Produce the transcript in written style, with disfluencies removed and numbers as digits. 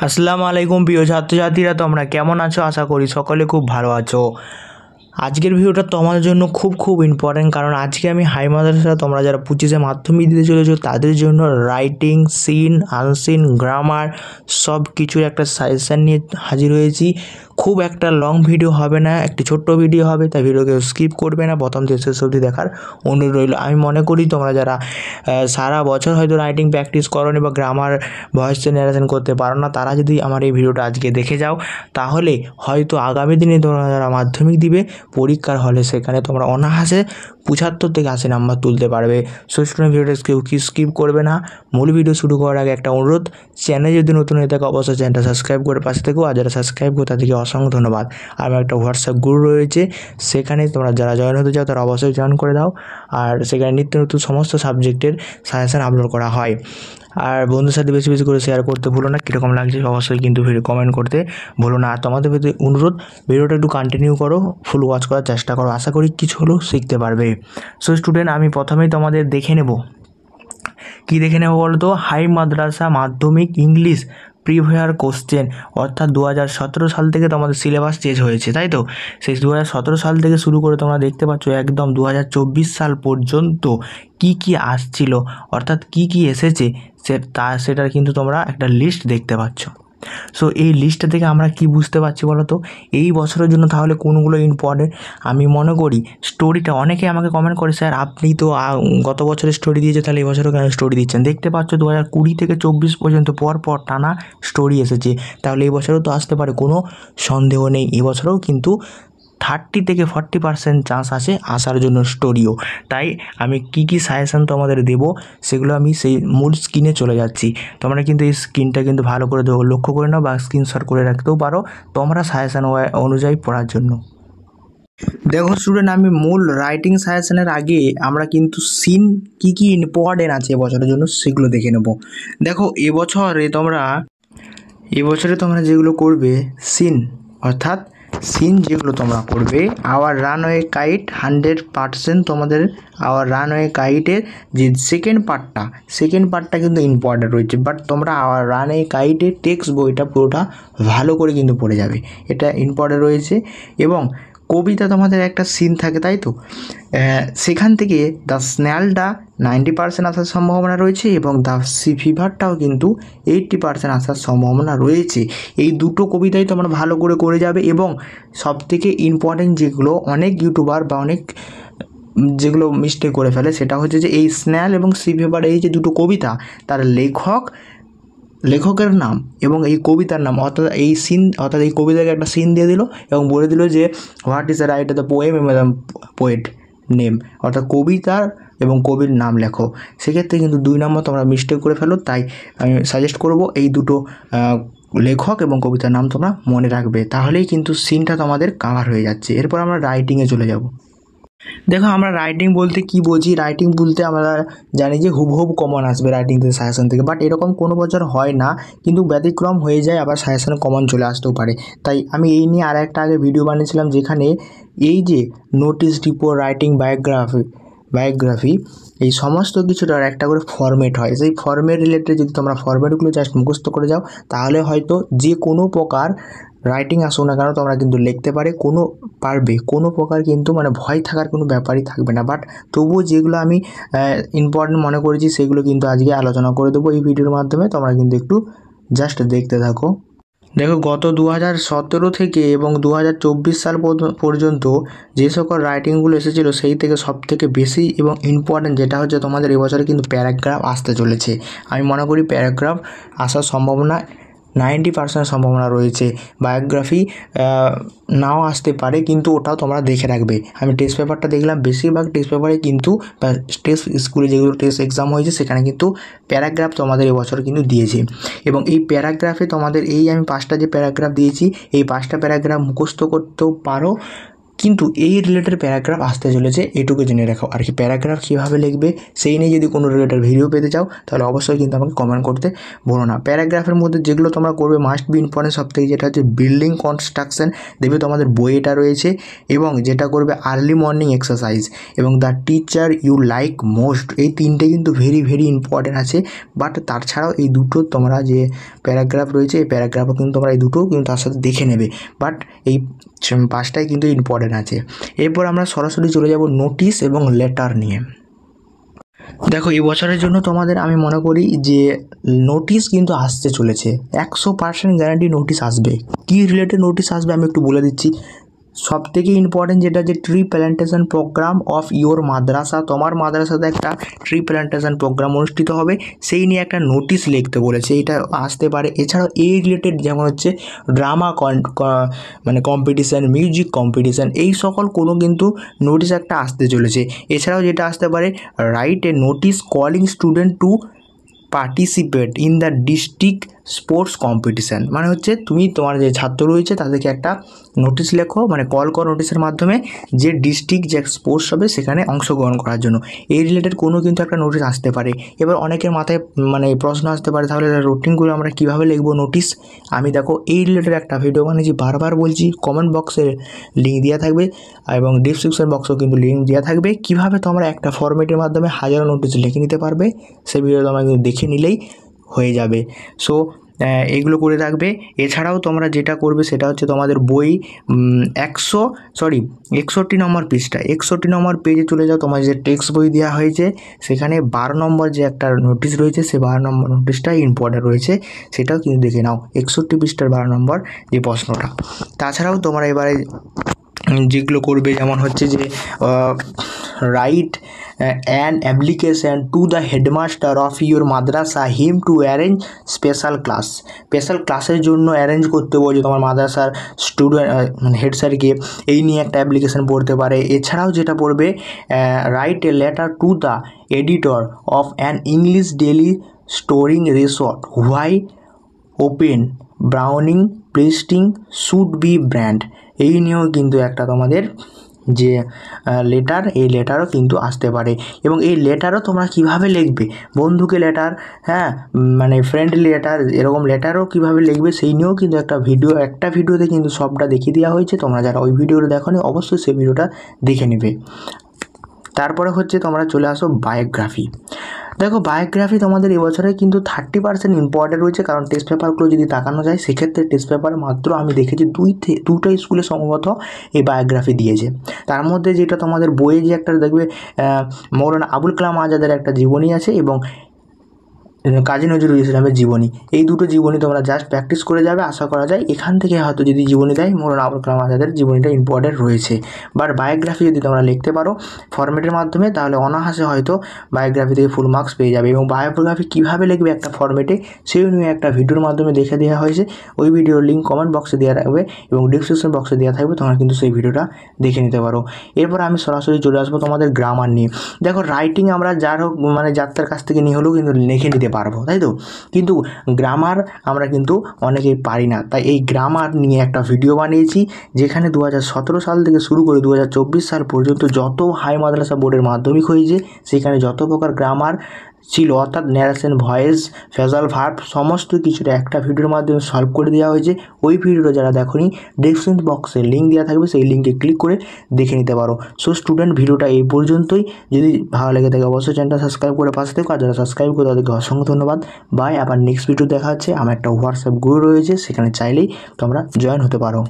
আসসালামু আলাইকুম প্রিয় ছাত্রছাত্রীরা, তোমরা কেমন আছো? আশা করি সকলে খুব ভালো আছো। আজকের ভিডিওটা তোমাদের জন্য খুব ইম্পর্টেন্ট, কারণ আজকে আমি হাই মাদ্রাসা তোমরা যারা 25-এ মাধ্যমিক দিতে চলেছো তাদের জন্য রাইটিং, সিন, আনসিন, গ্রামার সব কিছুর একটা সাজেশান নিয়ে হাজির হয়েছি। খুব একটা লং ভিডিও হবে না, একটি ছোট্ট ভিডিও হবে, তাই ভিডিওকে স্কিপ করবে না, প্রথম থেকে শেষ অবধি দেখার অনুরোধ রইল। আমি মনে করি তোমরা যারা সারা বছর হয়তো রাইটিং প্র্যাকটিস করোনি বা গ্রামার ভয়েস জেনারেশন করতে পারো না, তারা যদি আমার এই ভিডিওটা আজকে দেখে যাও তাহলে হয়তো আগামী দিনে তোমরা যারা মাধ্যমিক দিবে পরীক্ষার হলে সেখানে তোমরা অনায়াসে 75 থেকে 80 নাম্বার তুলতে পারবে। সো স্টুডেন্ট, ভিডিওটা কেউ স্কিপ করবে না। মূল ভিডিও শুরু করার আগে একটা অনুরোধ, চ্যানেলে যদি নতুন হয়ে থাকে অবশ্যই চ্যানেলটা সাবস্ক্রাইব করে পাশে থেকো, আর যারা সাবস্ক্রাইব করে তাদেরকে অসংখ্য ধন্যবাদ। আর আমার একটা হোয়াটসঅ্যাপ গ্রুপ রয়েছে, সেখানে তোমরা যারা জয়েন হতে চাও তারা অবশ্যই জয়েন করে দাও। আর সেখানে নিত্য নতুন সমস্ত সাবজেক্টের সাজেশান আপলোড করা হয়। আর বন্ধুর সাথে বেশি করে শেয়ার করতে ভুলো না। কীরকম লাগছে অবশ্যই কিন্তু ভিডিও কমেন্ট করতে ভুলো না। আর তোমাদের প্রতি অনুরোধ, ভিডিওটা একটু কন্টিনিউ করো, ফুল ওয়াচ করার চেষ্টা করো, আশা করি কিছু হলেও শিখতে পারবে। সো স্টুডেন্ট, আমি প্রথমেই তোমাদের দেখে নেব, কি দেখে নেব বলো তো? হাই মাদ্রাসা মাধ্যমিক ইংলিশ প্রিভিয়াস কোশ্চেন, অর্থাৎ 2017 সাল থেকে তোমাদের সিলেবাস চেঞ্জ হয়েছে, তাই তো? সেই 2017 সাল থেকে শুরু করে তোমরা দেখতে পাচ্ছ একদম 2024 সাল পর্যন্ত কি আসছিল, অর্থাৎ কি এসেছে সেটার কিন্তু তোমরা একটা লিস্ট দেখতে পাচ্ছ। সো এই লিস্টটা থেকে আমরা কি বুঝতে পারছি বলো তো, এই বছরের জন্য তাহলে কোনগুলো ইম্পর্টেন্ট? আমি মনে করি স্টোরিটা, অনেকে আমাকে কমেন্ট করে, স্যার আপনি তো গত বছরের স্টোরি দিয়েছে, তাহলে এই বছরও কেন স্টোরি দিচ্ছেন? দেখতে পাচ্ছ 2020 থেকে 24 পর্যন্ত পর টানা স্টোরি এসেছে, তাহলে এই বছরও তো আসতে পারে, কোনো সন্দেহ নেই। এবছরেও কিন্তু 30 থেকে 40% চান্স আছে আসার জন্য স্টোরিও। তাই আমি কি সাজেশান তোমাদের দেবো সেগুলো আমি সেই মূল স্ক্রিনে চলে যাচ্ছি। তোমরা কিন্তু এই স্ক্রিনটা কিন্তু ভালো করে লক্ষ্য করে নাও বা স্ক্রিনশট করে রাখতেও পারো তোমরা সাজেশান অনুযায়ী পড়ার জন্য। দেখো স্টুডেন্ট, আমি মূল রাইটিং সাজেশনের আগে আমরা কিন্তু সিন কি ইম্পর্টেন্ট আছে এবছরের জন্য সেগুলো দেখে নেব। দেখো এবছরে তোমরা যেগুলো করবে সিন, অর্থাৎ সিন যেগুলো তোমরা করবে, আওয়ার রানওয়ে কাইট 100% তোমাদের আওয়ার রানওয়ে কাইটের যে সেকেন্ড পার্টটা কিন্তু ইম্পর্টেন্ট রয়েছে। বাট তোমরা আওয়ার রানওয়ে কাইটের টেক্সট বইটা পুরোটা ভালো করে কিন্তু পড়ে যাবে, এটা ইম্পর্টেন্ট রয়েছে। এবং কবিতা তোমাদের একটা সিন থাকে, তাই তো? সেখান থেকে দ্য স্ন্যালটা 90% আসার সম্ভাবনা রয়েছে এবং দ্য সি ফিভারটাও কিন্তু 80% আসার সম্ভাবনা রয়েছে। এই দুটো কবিতাই তোমরা ভালো করে যাবে। এবং সবথেকে ইম্পর্টেন্ট যেগুলো অনেক ইউটিউবার বা অনেক যেগুলো মিস্টেক করে ফেলে, সেটা হচ্ছে যে এই স্ন্যাল এবং সি ফিভার, এই যে দুটো কবিতা, তার লেখকের নাম এবং এই কবিতার নাম, অর্থাৎ এই কবিতাকে একটা সিন দিয়ে দিল এবং বলে দিল যে what is the writer the poem এবং দ্য পোয়েট নেম, অর্থাৎ কবিতার এবং কবির নাম লেখো। সেক্ষেত্রে কিন্তু 2 নম্বর তোমরা মিস্টেক করে ফেলো। তাই আমি সাজেস্ট করব এই দুটো লেখক এবং কবিতার নাম তোমরা মনে রাখবে, তাহলেই কিন্তু সিনটা তোমাদের কাভার হয়ে যাচ্ছে। এরপর আমরা রাইটিংয়ে চলে যাব। দেখো, আমরা রাইটিং বলতে কি বুঝি? রাইটিং বলতে আমরা জানি যে হুবহুব কমন আসবে রাইটিং থেকে, সাজেশন থেকে, বাট এরকম কোনো বছর হয় না, কিন্তু ব্যতিক্রম হয়ে যায়, আবার সাজেশনে কমন চলে আসতেও পারে। তাই আমি এই নিয়ে আর একটা আগে ভিডিও বানিয়েছিলাম, যেখানে এই যে নোটিস, রিপোর্ট, রাইটিং, বায়োগ্রাফি এই সমস্ত কিছুটার একটা করে ফরম্যাট হয়। সেই ফরম্যাট রিলেটেড যদি তোমরা ফরম্যাটগুলো জাস্ট মুখস্থ করে যাও, তাহলে হয়তো যে কোনো প্রকার রাইটিং আসুক না কেন তোমরা কিন্তু লিখতে পারবে, কোনো প্রকার কিন্তু মানে ভয় থাকার কোনো ব্যাপারই থাকবে না। বাট তবুও যেগুলো আমি ইম্পর্টেন্ট মনে করেছি সেগুলো কিন্তু আজকে আলোচনা করে দেবো এই ভিডিওর মাধ্যমে, তোমরা কিন্তু একটু জাস্ট দেখতে থাকো। দেখো, গত 2017 থেকে এবং 2024 সাল পর্যন্ত যে সকল রাইটিংগুলো এসেছিলো, সেই থেকে সবথেকে বেশি এবং ইম্পর্টেন্ট যেটা হচ্ছে তোমাদের এবছরে কিন্তু প্যারাগ্রাফ আসতে চলেছে। আমি মনে করি প্যারাগ্রাফ আসার সম্ভাবনা 90% সম্ভাবনা রয়েছে। বায়োগ্রাফি নাও আসতে পারে, কিন্তু ওটাও তোমরা দেখে রাখবে। আমি টেস্ট পেপারটা দেখলাম, বেশিরভাগ টেস্ট পেপারে কিন্তু টেস্ট স্কুলে যেগুলো টেস্ট এক্সাম হয়েছে সেখানে কিন্তু প্যারাগ্রাফ তোমাদের এবছর কিন্তু দিয়েছে। এবং এই প্যারাগ্রাফে তোমাদের আমি 5টা যে প্যারাগ্রাফ দিয়েছি, এই 5টা প্যারাগ্রাফ মুখস্থ করতেও পারো, কিন্তু এই রিলেটেড প্যারাগ্রাফ আসতে চলেছে, এটুকু জেনে রাখো। আর কি প্যারাগ্রাফ কীভাবে লিখবে সেই নিয়ে যদি কোনো রিলেটেড ভিডিও পেতে চাও তাহলে অবশ্যই কিন্তু আমাকে কমেন্ট করতে বলো না। প্যারাগ্রাফের মধ্যে যেগুলো তোমরা করবে মাস্ট বি ইম্পর্টেন্ট সবথেকে, যেটা হচ্ছে বিল্ডিং কনস্ট্রাকশন, দেখবে তোমাদের বইটা রয়েছে, এবং যেটা করবে আর্লি মর্নিং এক্সারসাইজ এবং the teacher you like most. এই তিনটে কিন্তু ভেরি ভেরি ইম্পর্টেন্ট আছে। বাট তাছাড়াও এই দুটো তোমরা যে প্যারাগ্রাফ রয়েছে এই প্যারাগ্রাফও কিন্তু তোমরা এই দুটোও কিন্তু তার সাথে দেখে নেবে, বাট এই 5টাই কিন্তু ইম্পর্টেন্ট আছে। এরপর আমরা সরাসরি চলে যাব নোটিশ এবং লেটার নিয়ে। দেখো এই বছরের জন্য তোমাদের আমি মনে করি যে নোটিশ কিন্তু আসতে চলেছে, 100% গ্যারান্টি নোটিশ আসবে। কী রিলেটেড নোটিশ আসবে আমি একটু বলে দিচ্ছি। সব থেকে ইম্পর্টেন্ট যেটা যে tree plantation programme of your madrasa, তোমার মাদ্রাসাতে একটা ট্রি প্ল্যান্টেশন প্রোগ্রাম অনুষ্ঠিত হবে, সেই নিয়ে একটা নোটিশ লিখতে বলেছে, এটা আসতে পারে। এছাড়াও এই রিলেটেড যেমন হচ্ছে ড্রামা মানে কম্পিটিশান, মিউজিক কম্পিটিশান, এই সকল কোনো কিন্তু নোটিশ একটা আসতে চলেছে। এছাড়াও যেটা আসতে পারে write a notice calling student to participate in the district sports competition, মানে হচ্ছে তুমি তোমার যে ছাত্র রয়েছে তাদেরকে একটা নোটিশ লেখো, মানে কল করো নোটিশের মাধ্যমে যে ডিস্ট্রিক্ট যে স্পোর্টস হবে সেখানে অংশগ্রহণ করার জন্য। এই রিলেটেড কোনো কিন্তু একটা নোটিশ আসতে পারে। এবার অনেকের মাথায় মানে প্রশ্ন আসতে পারে তাহলে রুটিন করে আমরা কীভাবে লিখবো নোটিশ। আমি দেখো এই রিলেটেড একটা ভিডিও বানিয়েছি, বারবার বলছি, কমেন্ট বক্সে লিঙ্ক দেওয়া থাকবে এবং ডিসক্রিপশন বক্সেও কিন্তু লিঙ্ক দেওয়া থাকবে, কীভাবে তোমরা একটা ফরম্যাটের মাধ্যমে হাজারো নোটিশ লিখে নিতে পারবে। সেই ভিডিও তোমরা কিন্তু দেখে নিলেই হয়ে যাবে। সো এগুলো করে রাখবে। এছাড়াও তোমরা যেটা করবে সেটা হচ্ছে তোমাদের বই 61 নম্বর পৃষ্ঠা, 61 নম্বর পেজে চলে যাও। তোমার যে টেক্সট বই দেওয়া হয়েছে সেখানে 12 নম্বর যে একটা নোটিশ রয়েছে সে 12 নম্বর নোটিশটা ইম্পর্টেন্ট রয়েছে, সেটাও কিন্তু দেখে নাও। 61 পৃষ্ঠার 12 নম্বর যে প্রশ্নটা। তাছাড়াও তোমরা এবারে যেগুলো করবে যেমন হচ্ছে যে write an application to the headmaster of your Madrasa him to arrange special class, special ক্লাসের জন্য অ্যারেঞ্জ করতে বলছে তোমার মাদ্রাসার স্টুডেন্ট মানে হেড স্যারকে, এই নিয়ে একটা অ্যাপ্লিকেশন পড়তে পারে। এছাড়াও যেটা পড়বে write a letter to the editor of an English daily stating reasons why open burning pressing should be banned, এই নিয়েও কিন্তু একটা তোমাদের যে লেটার, এই লেটারও কিন্তু আসতে পারে। এবং এই লেটারও তোমরা কিভাবে লিখবে, বন্ধুকে লেটার, হ্যাঁ মানে ফ্রেন্ডলি লেটার, এরকম লেটারও কীভাবে লিখবে সেই নিয়েও কিন্তু একটা ভিডিওতে কিন্তু সবটা দেখিয়ে দেওয়া হয়েছে। তোমরা যারা ওই ভিডিওটা দেখোনি অবশ্যই সেই ভিডিওটা দেখে নেবে। তারপরে হচ্ছে তোমরা চলে আসো বায়োগ্রাফি। দেখো বায়োগ্রাফি তোমাদের এবছরে কিন্তু 30% ইম্পর্টেন্ট রয়েছে, কারণ টেস্ট পেপারগুলো যদি তাকানো যায় সেক্ষেত্রে টেস্ট পেপার মাত্র আমি দেখেছি দুটো স্কুলে সম্ভবত এই বায়োগ্রাফি দিয়েছে। তার মধ্যে যেটা তোমাদের বইয়ে যে একটা দেখবে মৌলানা আবুল কালাম আজাদের একটা জীবনী আছে এবং কাজী নজরুল ইসলামের জীবনী, এই দুটো জীবনী তোমরা জাস্ট প্র্যাকটিস করে যাবে। আশা করা যায় এখান থেকে হয়তো যদি জীবনী দেয় মৌলানা আবুল কালাম আজাদের জীবনীটা ইম্পর্টেন্ট রয়েছে। বাট বায়োগ্রাফি যদি তোমরা লিখতে পারো ফরম্যাটের মাধ্যমে তাহলে অনায়াসে হয়তো বায়োগ্রাফি থেকে ফুল মার্কস পেয়ে যাবে। এবং বায়োগ্রাফি কীভাবে লিখবে একটা ফরম্যাটে সেই নিয়ে একটা ভিডিওর মাধ্যমে দেখে দেওয়া হয়েছে, ওই ভিডিওর লিঙ্ক কমেন্ট বক্সে দেওয়া থাকবে এবং ডিসক্রিপশন বক্সে দেওয়া থাকবে, তোমরা কিন্তু সেই ভিডিওটা দেখে নিতে পারো। এরপর আমি সরাসরি চলে আসবো তোমাদের গ্রামার নিয়ে। দেখো রাইটিং আমরা যার হোক মানে যাত্রার কাছ থেকে নিয়ে হলেও কিন্তু লিখে নিতে পারবো, তাই তো, কিন্তু গ্রামার আমরা কিন্তু অনেকেই পারি না। তাই এই গ্রামার নিয়ে একটা ভিডিও বানিয়েছি, যেখানে 2017 সাল থেকে শুরু করে 2024 সাল পর্যন্ত যত হাই মাদ্রাসা বোর্ডের মাধ্যমিক হয়েছে সেখানে যত প্রকার গ্রামার ছিল, অর্থাৎ ন্যারেশন, ভয়েস, ফ্রেজাল ভার্ব সমস্ত কিছুটা একটা ভিডিওর মাধ্যমে সলভ করে দেওয়া হয়েছে। ওই ভিডিওটা যারা দেখোনি ডিসক্রিপশন বক্সে লিঙ্ক দেওয়া থাকবে, সেই লিঙ্কে ক্লিক করে দেখে নিতে পারো। সো স্টুডেন্ট ভিডিওটা এই পর্যন্তই। যদি ভালো লেগে থাকে অবশ্যই চ্যানেলটা সাবস্ক্রাইব করে পাশে থেকো, আর যারা সাবস্ক্রাইব করে তাদেরকে অসংখ্য ধন্যবাদ। বাই, আবার নেক্সট ভিডিও দেখা হচ্ছে। আমার একটা হোয়াটসঅ্যাপ গ্রুপ রয়েছে, সেখানে চাইলেই তোমরা জয়েন হতে পারো।